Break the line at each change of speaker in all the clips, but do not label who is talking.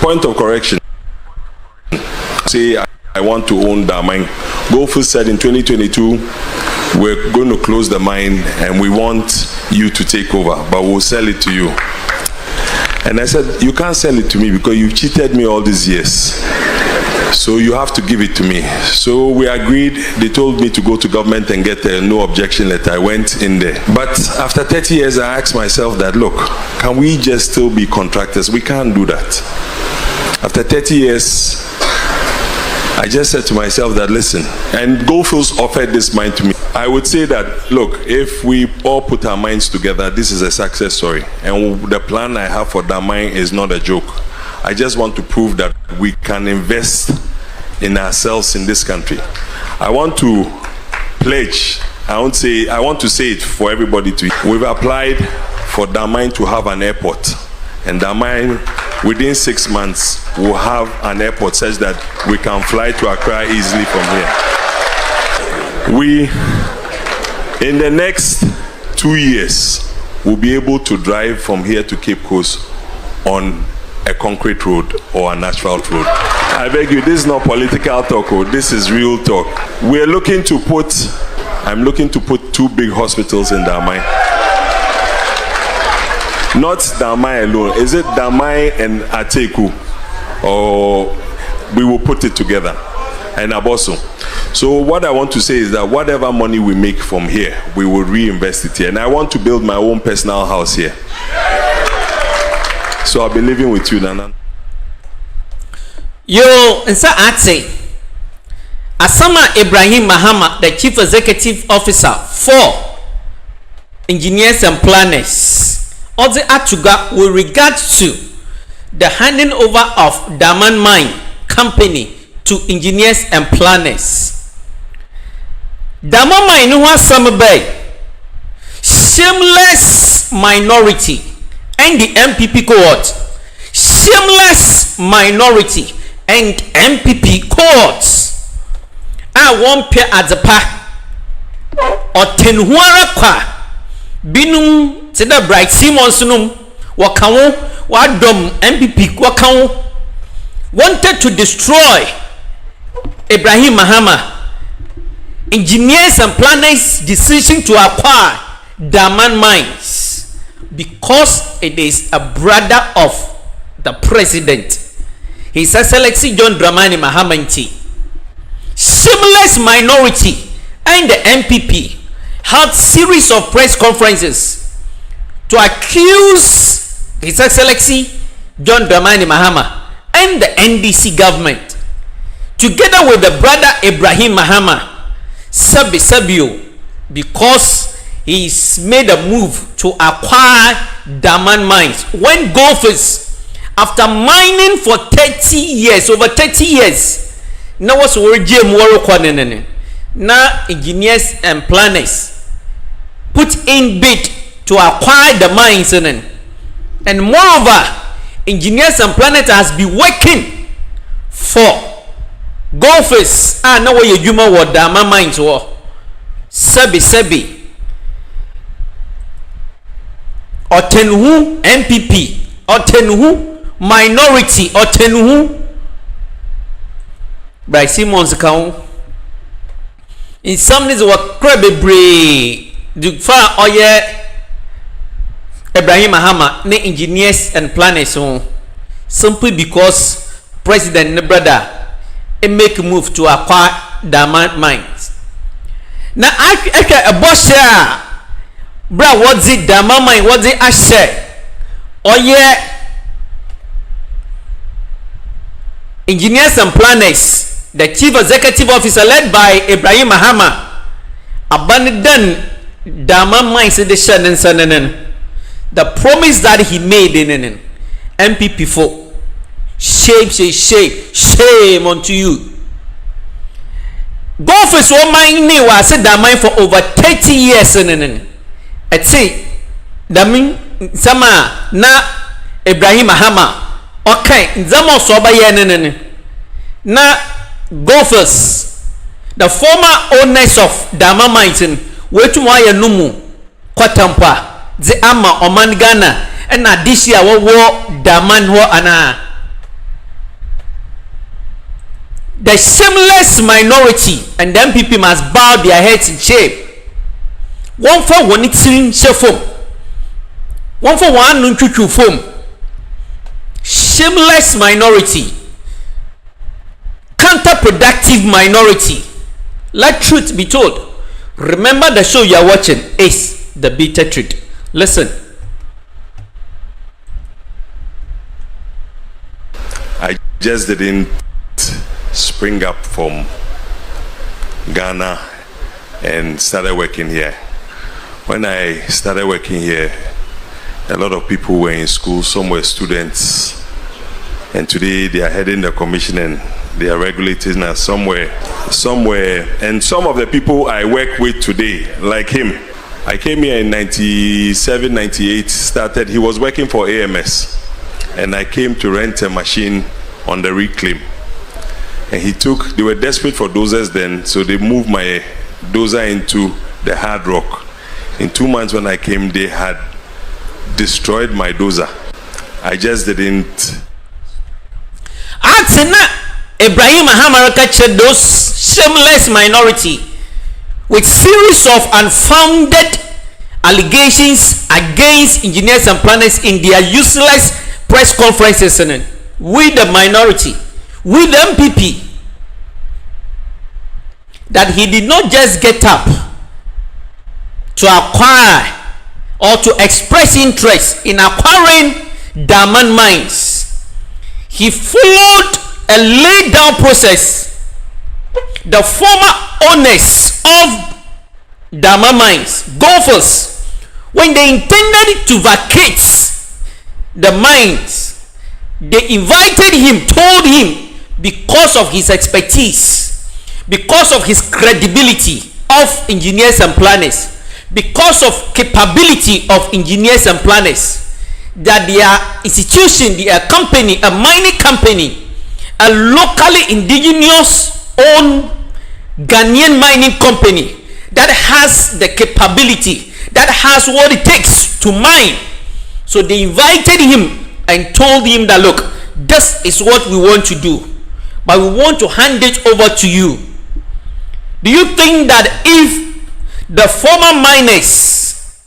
point of correction. Say I want to own that mine. Goldfields said in 2022 we're going to close the mine and we want you to take over, but we'll sell it to you. And I said, you can't sell it to me because you've cheated me all these years. So you have to give it to me. So we agreed. They told me to go to government and get a no objection letter. I went in there. But after 30 years, I asked myself that, look, can we just still be contractors? We can't do that. After 30 years, I just said to myself that, listen, and Goldfields offered this mine to me. I would say that, look, if we all put our minds together, this is a success story. And the plan I have for that mine is not a joke. I just want to prove that we can invest in ourselves in this country. I want to pledge, I want to say it for everybody to. We've applied for that mine to have an airport. And that mine, within 6 months, will have an airport such that we can fly to Accra easily from here. We, in the next 2 years, will be able to drive from here to Cape Coast on a concrete road or an asphalt road. I beg you, this is not political talk, this is real talk. We're looking to put, I'm looking to put 2 big hospitals in Damai. Not Damai alone. Is it Damai and Ateku? Or we will put it together. And Aboso. So what I want to say is that whatever money we make from here, we will reinvest it here. And I want to build my own personal house here. So I'll be living with you, Nana.
Yo, and so I'd say, Asama Ibrahim Mahama, the Chief Executive Officer for Engineers and Planners, Ode Atuga, with regard to the handing over of Daman Mine Company to Engineers and Planners. Daman Mine was some bay, shameless minority, and the MPP cohort. Shameless minority and MPP cohorts. I won't pay at the pa or tenhuara pa binum. Seda Bright Simonsunum wakawo wadom MPP wakawo wanted to destroy Ibrahim Mahama. Engineers and Planners decision to acquire Daman Mines because it is a brother of the president, His Excellency John Dramani Mahama Nti. Shameless minority and the MPP had series of press conferences to accuse His Excellency John Dramani Mahama and the NDC government, together with the brother Ibrahim Mahama, Sabio, because he's made a move to acquire Daman Mines. When Goldfields, after mining for 30 years, over 30 years, now what's now Engineers and Planners put in bid to acquire the mines, and moreover, Engineers and Planners has been working for Goldfields. Now what you what Daman Mines were Sebi or tenhu MPP or tenhu minority or tenhu by Simon's account. In some days, what crabby bray the far or Ibrahim Mahama, ne Engineers and Planners, simply because President Nebrada make a move to acquire Daman Mines. Now, I a boss here, bra, what's it Daman Mine, what's it I say? Oh, yeah, Engineers and Planners, the Chief Executive Officer led by Ibrahim Mahama, abandoned Daman Mines in the Shannon. The promise that he made in MPP for shame unto you. Goldfields one mine new I said that mine for over 30 years I say that mean sama na Ibrahim Mahama okay zamo soba ye na Goldfields, the former owners of Daman Mines wetu wa ye numu kwatampa the ama oman Ghana and this year wo Daman ho ana the shameless minority and the MPP must bow their heads in shame. One for one eating shefom. One for one nunchuchu foam. Shameless minority. Counterproductive minority. Let truth be told. Remember, the show you are watching is the bitter truth. Listen.
I just didn't spring up from Ghana and started working here. When I started working here, a lot of people were in school, some were students, and today they are heading the commission and they are regulating us somewhere, and some of the people I work with today, like him, I came here in 97, 98, started, he was working for AMS, and I came to rent a machine on the reclaim. And they were desperate for dozers then, so they moved my dozer into the hard rock. In 2 months when I came, they had destroyed my dozer. I just didn't.
Ibrahim Mahama captured those shameless minority with series of unfounded allegations against engineers and planners in their useless press conferences. With the minority, with the MPP, that he did not just get up to acquire or to express interest in acquiring diamond mines. He followed a laid down process. The former owners of diamond mines, golfers, when they intended to vacate the mines, they invited him, told him, because of his expertise, because of his credibility of engineers and planners, because of capability of engineers and planners, that their institution, their company, a mining company, a locally indigenous owned Ghanaian mining company that has the capability, that has what it takes to mine. So they invited him and told him that, look, this is what we want to do, but we want to hand it over to you. Do you think that if the former miners,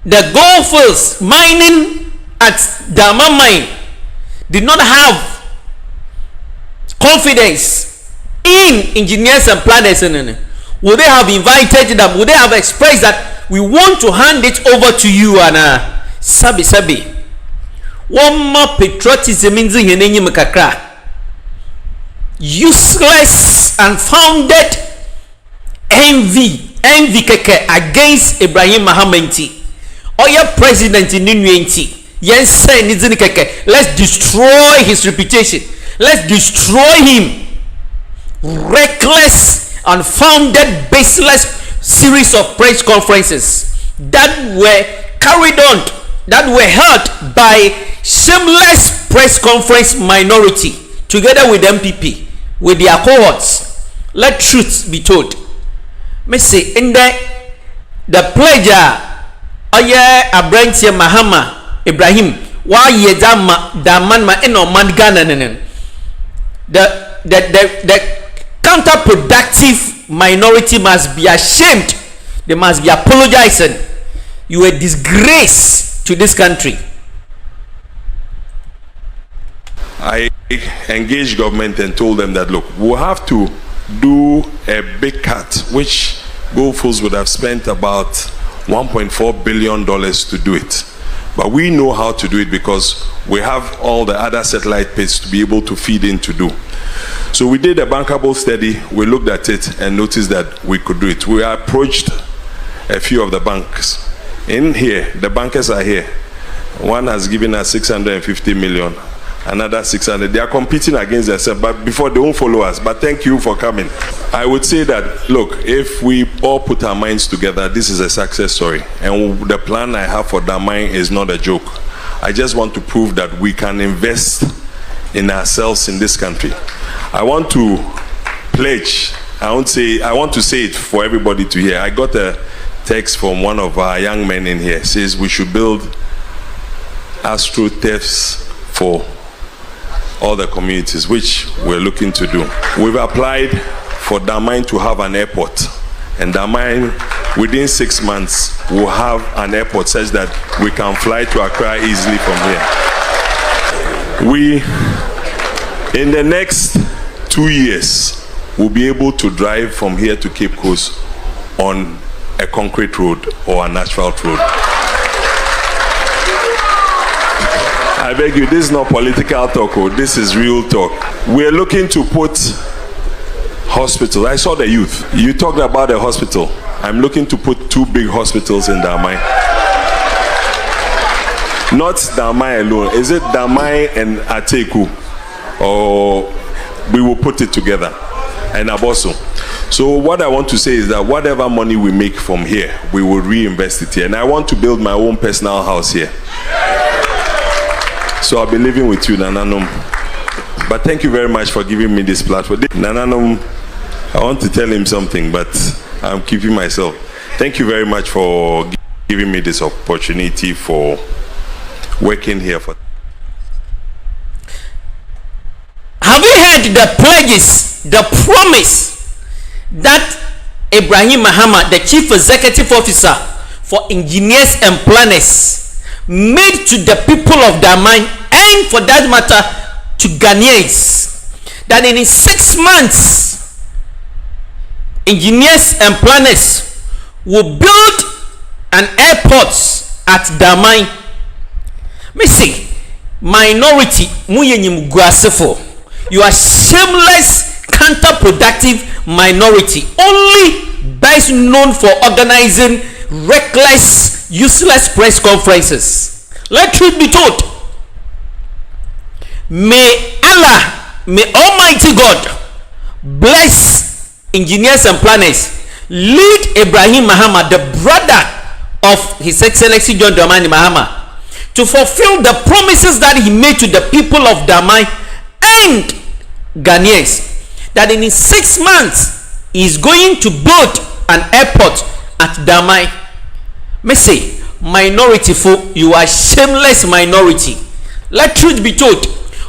the golfers mining at Diamond Mine, did not have confidence in engineers and planners, would they have invited them? Would they have expressed that we want to hand it over to you? And sabi one more patriotism in the useless and founded envy against Ibrahim Mahama. Or your president in Nuenti. Yes, let's destroy his reputation. Let's destroy him. Reckless, unfounded, baseless series of press conferences that were carried on, that were held by shameless press conference minority together with MPP, with their cohorts. Let truth be told. Me say in the pledge Mahama Ibrahim why ye daman ma eno man Ghana the counterproductive minority must be ashamed. They must be apologizing. You are a disgrace to this country.
I engaged government and told them that, look, we'll have to do a big cut, which Goldfields would have spent about $1.4 billion to do it. But we know how to do it because we have all the other satellite pits to be able to feed in to do. So we did a bankable study, we looked at it and noticed that we could do it. We approached a few of the banks. In here, the bankers are here. One has given us 650 million, another 600. They are competing against themselves, but before they won't follow us. But thank you for coming. I would say that, look, if we all put our minds together, this is a success story. And the plan I have for that mine is not a joke. I just want to prove that we can invest in ourselves in this country. I want to pledge, I want to say it for everybody to hear. I got a text from one of our young men in here. It says we should build astroturfs for all the communities, which we're looking to do. We've applied for Damine to have an airport, and Damine, within 6 months, will have an airport such that we can fly to Accra easily from here. We, in the next 2 years, will be able to drive from here to Cape Coast on a concrete road or an asphalt road. I beg you, this is not political talk, this is real talk. We're looking to put hospitals. I saw the youth. You talked about the hospital. I'm looking to put 2 big hospitals in Damai. Not Damai alone. Is it Damai and Ateku? Or we will put it together. And Aboso. So what I want to say is that whatever money we make from here, we will reinvest it here. And I want to build my own personal house here. So I'll be living with you, Nananom. But thank you very much for giving me this platform. Nananom, I want to tell him something, but I'm keeping myself. Thank you very much for giving me this opportunity for working here.
Have you heard the pledges, the promise that Ibrahim Mahama, the Chief Executive Officer for Engineers and Planners, made to the people of Damai, and for that matter to Ghanaians, that in 6 months engineers and planners will build an airport at Damai? Me say, minority muyenyim guasefo, you are shameless, counterproductive minority, only best known for organizing reckless, useless press conferences. Let truth be told. May Allah, may Almighty God bless engineers and planners, lead Ibrahim Mahama, the brother of His Excellency John Dramani Mahama, to fulfill the promises that he made to the people of Damai and Ghanaians, that in 6 months he is going to build an airport at Damai. Me say, minority folk, you are shameless minority. Let truth be told.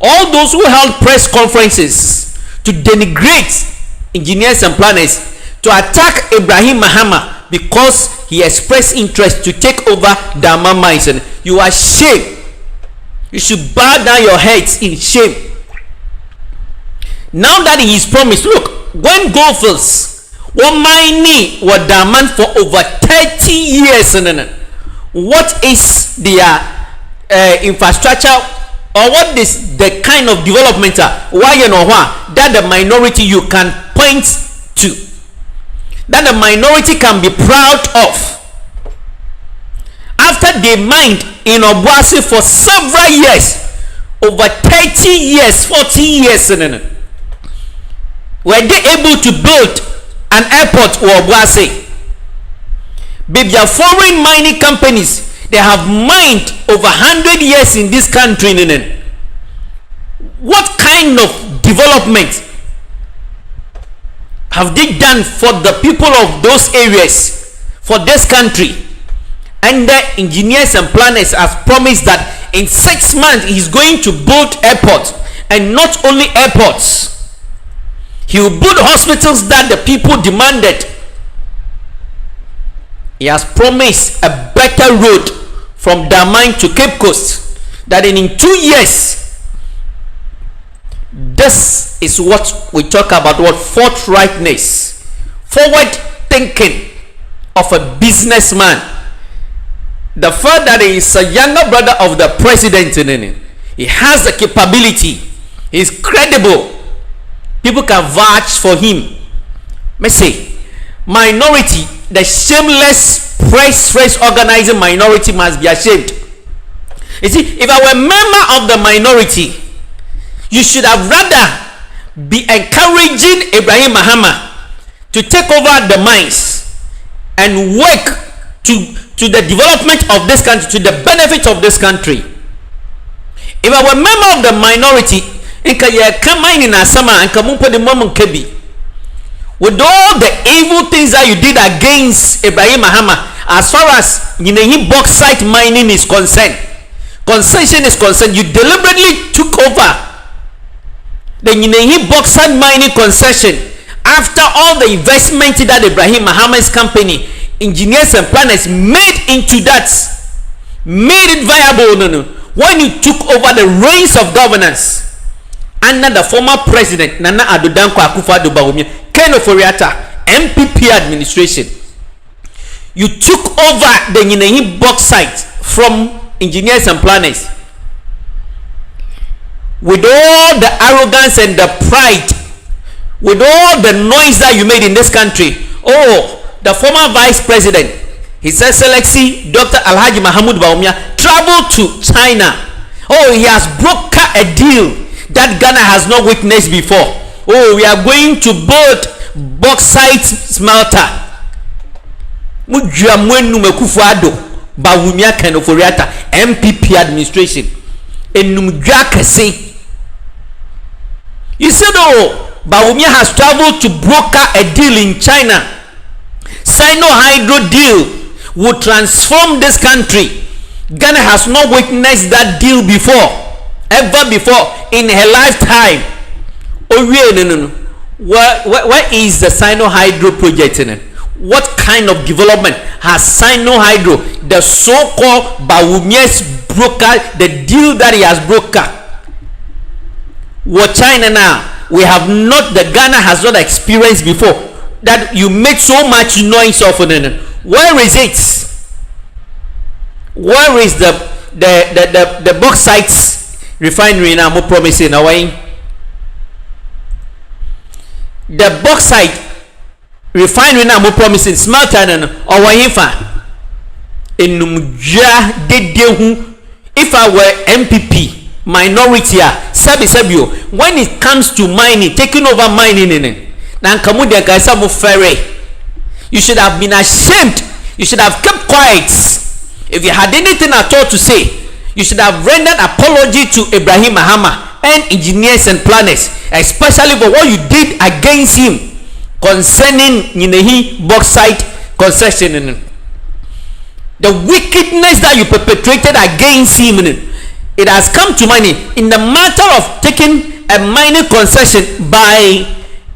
All those who held press conferences to denigrate engineers and planners, to attack Ibrahim Mahama because he expressed interest to take over Dama mines, you are shame. You should bow down your heads in shame. Now that he is promised, look, when Goldfields one mining what Daman for over 30 years, what is their infrastructure, or what is the kind of development why you know that the minority you can point to, that the minority can be proud of? After they mined in Obuasi for several years, over 30 years, 40 years, were they able to build an airport or Obuasi? Baby, foreign mining companies, they have mined over 100 years in this country. What kind of development have they done for the people of those areas, for this country? And the engineers and planners have promised that in 6 months he's going to build airports, and not only airports, he will build hospitals that the people demanded. He has promised a better road from Damai to Cape Coast, that in 2 years, this is what we talk about, what forthrightness, forward thinking of a businessman. The fact that he is a younger brother of the president, he has the capability, he is credible, people can vouch for him. Me say, minority, the shameless press organizing minority must be ashamed. You see, if I were a member of the minority, you should have rather be encouraging Ibrahim Mahama to take over the mines and work to the development of this country, to the benefit of this country. If I were a member of the minority, with all the evil things that you did against Ibrahim Mahama, as far as bauxite mining is concerned, concession is concerned, you deliberately took over the Nyinehi bauxite mining concession after all the investment that Ibrahim Mahama's company, engineers and planners made into that, made it viable. When you took over the reins of governance under the former president Nana Addo Dankwa Akufo-Addo Bawumia, Ken Ofori-Atta, MPP administration, you took over the Nyinehi bauxite from engineers and planners with all the arrogance and the pride, with all the noise that you made in this country. Oh, the former vice president, His Excellency Dr. Alhaji Mahmoud Bawumia, traveled to China. Oh, he has brokered a deal that Ghana has not witnessed before. Oh, we are going to build bauxite smelter. Mujamwenu Akufo-Addo Bawumia Ken Ofori-Atta, MPP administration. Enumja kese. You said, oh, Bawumia has traveled to broker a deal in China. Sino Hydro deal will transform this country. Ghana has not witnessed that deal before, ever before in her lifetime. Oh, no. Where is the Sino Hydro project in it? What kind of development has Sino Hydro, the so-called Bawumia's broker, the deal that he has brokered? What China now, we have not, the Ghana has not experienced before, that you make so much noise of it. Where is it? Where is the bauxite refinery now? Mo promising away. The bauxite refinery now mo promising smelter na away fa. Enumja dedehu. If I were MPP minority sabio, when it comes to mining, taking over mining in it, you should have been ashamed. You should have kept quiet. If you had anything at all to say, you should have rendered apology to Ibrahim Mahama and engineers and planners, especially for what you did against him concerning Nyinehi bauxite concession. The wickedness that you perpetrated against him, it has come to money in the matter of taking a mining concession by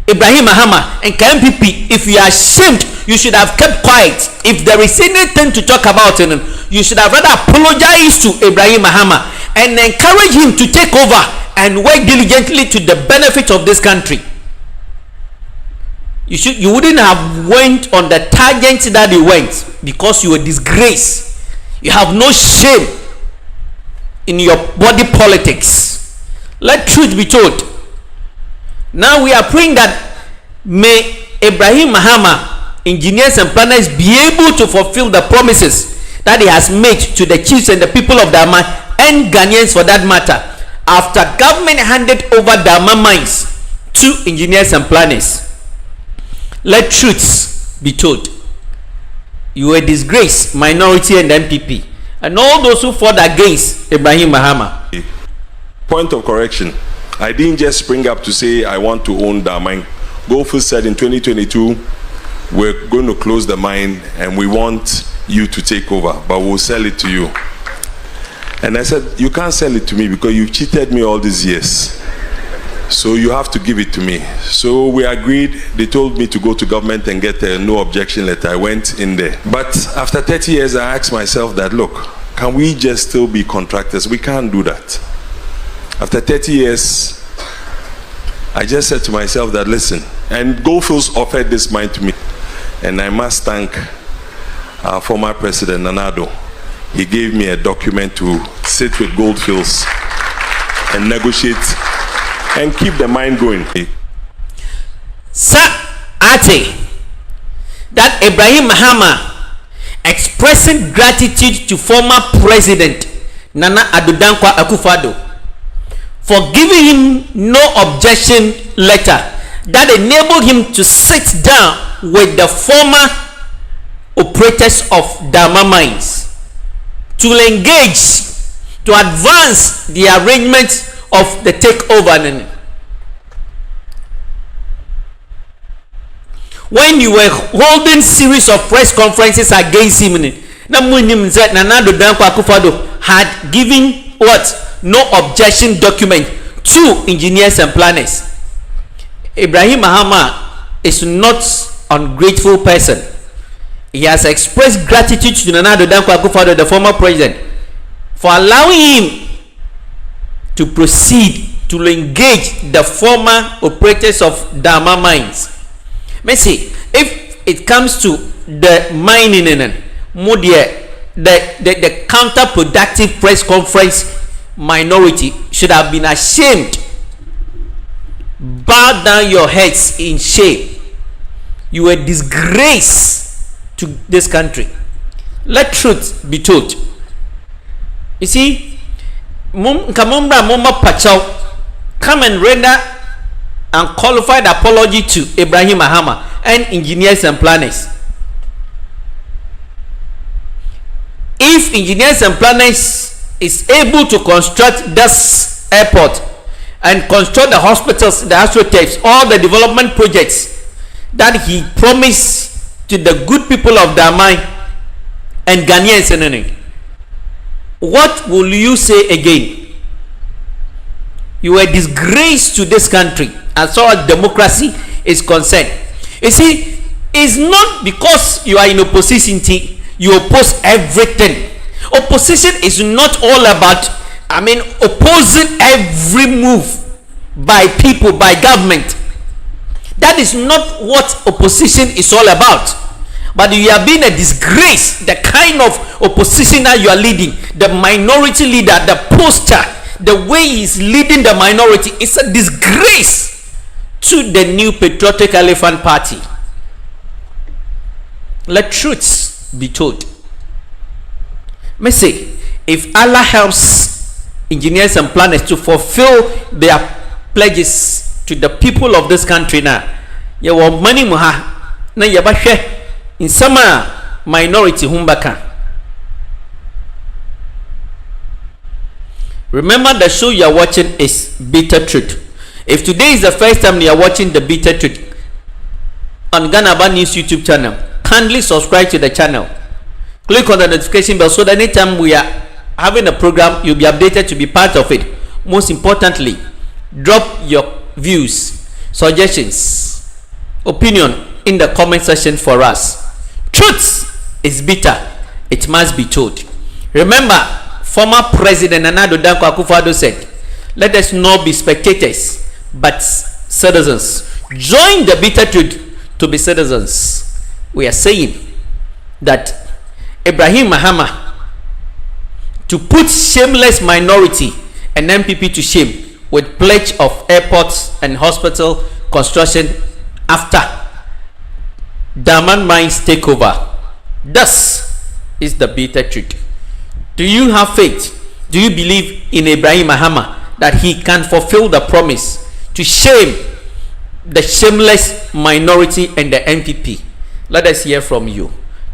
Ibrahim Mahama and KMPP. If you are ashamed, you should have kept quiet. If there is anything to talk about, you should have rather apologized to Ibrahim Mahama and encourage him to take over and work diligently to the benefit of this country. You wouldn't have went on the tangent that you went because you were disgraced. You have no shame in your body politics. Let truth be told. Now we are praying that may Ibrahim Mahama, engineers and planners, be able to fulfill the promises that he has made to the chiefs and the people of Dama and Ghanaians for that matter, after government handed over Dama mines to engineers and planners. Let truths be told. You were disgraced, minority and MPP, and all those who fought against Ibrahim Mahama.
Point of correction. I didn't just spring up to say I want to own the mine. Goldfield said in 2022, we're going to close the mine and we want you to take over, but we'll sell it to you. And I said, you can't sell it to me because you've cheated me all these years. So you have to give it to me. So we agreed. They told me to go to government and get a no objection letter. I went in there. But after 30 years, I asked myself that, look, can we just still be contractors? We can't do that. After 30 years, I just said to myself that, listen, and Goldfields offered this mine to me. And I must thank our former president, Nanado. He gave me a document to sit with Goldfields and negotiate and keep the mine going.
Sir Ate, that Ibrahim Mahama expressing gratitude to former president Nana Addo Dankwa Akufo-Addo for giving him no objection letter that enabled him to sit down with the former operators of Dama mines to engage, to advance the arrangements of the takeover. When you were holding series of press conferences against him, Nana Addo Dankwa Akufo-Addo had given what? No objection document 2 engineers and planners. Ibrahim Mahama is not ungrateful person. He has expressed gratitude to Nana Addo Dankwa Akufo-Addo, the former president, for allowing him to proceed to engage the former operators of Dama mines. May say, if it comes to the mining the counterproductive press conference minority should have been ashamed. Bow down your heads in shame. You were disgrace to this country. Let truth be told. You see, come and render unqualified apology to Ibrahim Mahama and engineers and planners. If engineers and planners is able to construct this airport and construct the hospitals, the astroturfs, all the development projects that he promised to the good people of Damai and Ghanaians, what will you say again? You are a disgrace to this country as far as democracy is concerned. You see, it's not because you are in opposition you oppose everything. Opposition is not all about opposing every move by people, by government. That is not what opposition is all about. But you are being a disgrace. The kind of opposition that you are leading, the minority leader, the poster, the way he is leading the minority, is a disgrace to the new patriotic elephant party. Let truths be told. May say, if Allah helps engineers and planners to fulfill their pledges to the people of this country now, you want money muha na yabashe in some minority humbaka. Remember, the show you are watching is Bitter Truth. If today is the first time you are watching the Bitter Truth on Ganaba News YouTube channel, kindly subscribe to the channel. Click on the notification bell so that anytime we are having a program, you'll be updated to be part of it. Most importantly, drop your views, suggestions, opinion in the comment section for us. Truth is bitter, it must be told. Remember, former President Nana Addo Dankwa Akufo-Addo said, let us not be spectators but citizens. Join the Bitter Truth to be citizens. We are saying that Ibrahim Mahama to put shameless minority and MPP to shame with pledge of airports and hospital construction after Daman mines takeover. Thus is the Bitter Truth. Do you have faith? Do you believe in Ibrahim Mahama that he can fulfill the promise to shame the shameless minority and the MPP? Let us hear from you.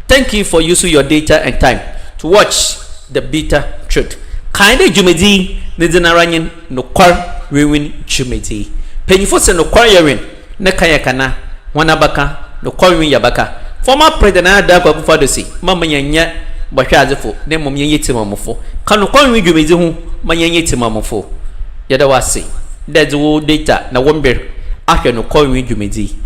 Thank you for using your data and time to watch the Bitter Truth. Kindly jumedi nidinaranyin no kwar wewin jumedi. Penyifo se no kwar yewin ne kayakana wanabaka no kwar wewin yabaka. Former President Dankwa Akufo-Addo say mama yanya bahwazefo ne mom yenye timamofo. Kan no kwar wewin jumedi hu ma yenye timamofo. Yada wase. That's wo data na womber ahwe no kwar wewin jumedi.